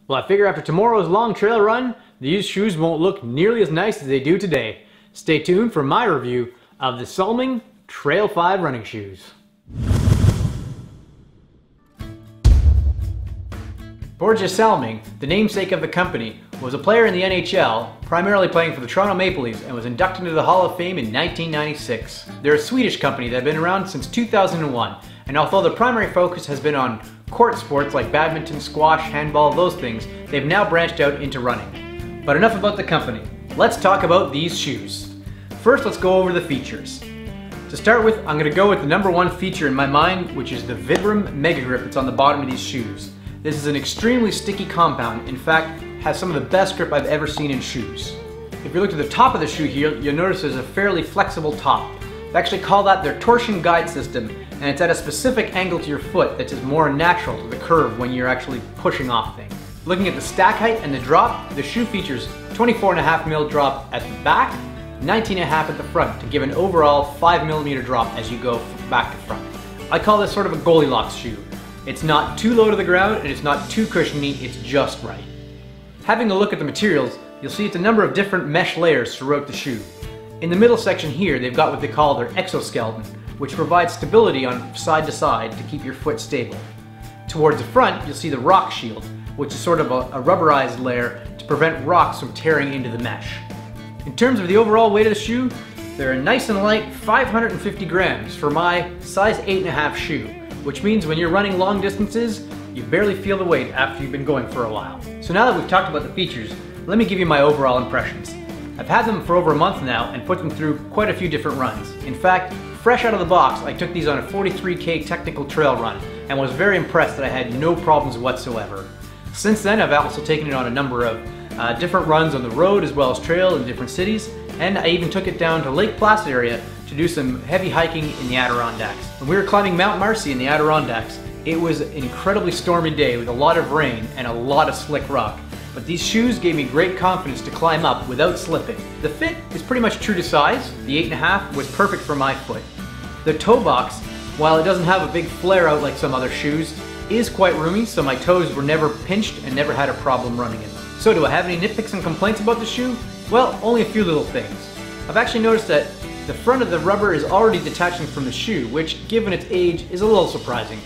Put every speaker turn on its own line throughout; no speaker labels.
Well, I figure after tomorrow's long trail run, these shoes won't look nearly as nice as they do today. Stay tuned for my review of the Salming Trail 5 running shoes. Borja Salming, the namesake of the company, was a player in the NHL, primarily playing for the Toronto Maple Leafs, and was inducted into the Hall of Fame in 1996. They're a Swedish company that have been around since 2001, and although the primary focus has been on court sports like badminton, squash, handball, those things, they've now branched out into running. But enough about the company. Let's talk about these shoes. First, let's go over the features. To start with, I'm going to go with the #1 feature in my mind, which is the Vibram Mega Grip that's on the bottom of these shoes. This is an extremely sticky compound, in fact, has some of the best grip I've ever seen in shoes. If you look at the top of the shoe here, you'll notice there's a fairly flexible top. They actually call that their torsion guide system, and it's at a specific angle to your foot that is more natural to the curve when you're actually pushing off things. Looking at the stack height and the drop, the shoe features 24.5mm drop at the back, 19.5 at the front to give an overall 5mm drop as you go back to front. I call this sort of a Goldilocks shoe. It's not too low to the ground and it's not too cushiony, it's just right. Having a look at the materials, you'll see it's a number of different mesh layers throughout the shoe. In the middle section here, they've got what they call their exoskeleton, which provides stability on side to side to keep your foot stable. Towards the front, you'll see the rock shield, which is sort of a rubberized layer to prevent rocks from tearing into the mesh. In terms of the overall weight of the shoe, they're a nice and light 550 grams for my size 8.5 shoe, which means when you're running long distances, you barely feel the weight after you've been going for a while. So now that we've talked about the features, let me give you my overall impressions. I've had them for over a month now and put them through quite a few different runs. In fact, fresh out of the box, I took these on a 43K technical trail run and was very impressed that I had no problems whatsoever. Since then, I've also taken it on a number of different runs on the road as well as trail in different cities, and I even took it down to Lake Placid area to do some heavy hiking in the Adirondacks. When we were climbing Mount Marcy in the Adirondacks, it was an incredibly stormy day with a lot of rain and a lot of slick rock. But these shoes gave me great confidence to climb up without slipping. The fit is pretty much true to size. The 8.5 was perfect for my foot. The toe box, while it doesn't have a big flare out like some other shoes, is quite roomy, so my toes were never pinched and never had a problem running in them. So do I have any nitpicks and complaints about the shoe? Well, only a few little things. I've actually noticed that the front of the rubber is already detaching from the shoe, which, given its age, is a little surprising.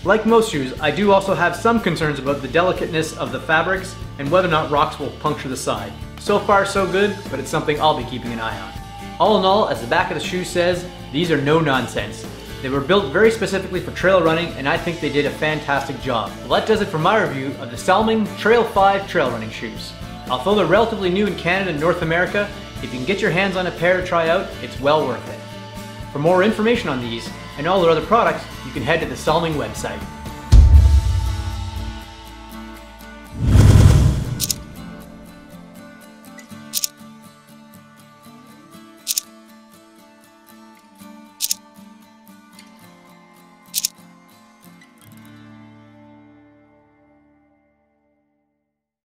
Like most shoes, I do also have some concerns about the delicateness of the fabrics and whether or not rocks will puncture the side. So far so good, but it's something I'll be keeping an eye on. All in all, as the back of the shoe says, these are no nonsense. They were built very specifically for trail running, and I think they did a fantastic job. Well, that does it for my review of the Salming Trail 5 trail running shoes. Although they're relatively new in Canada and North America, if you can get your hands on a pair to try out, it's well worth it. For more information on these and all their other products, you can head to the Salming website.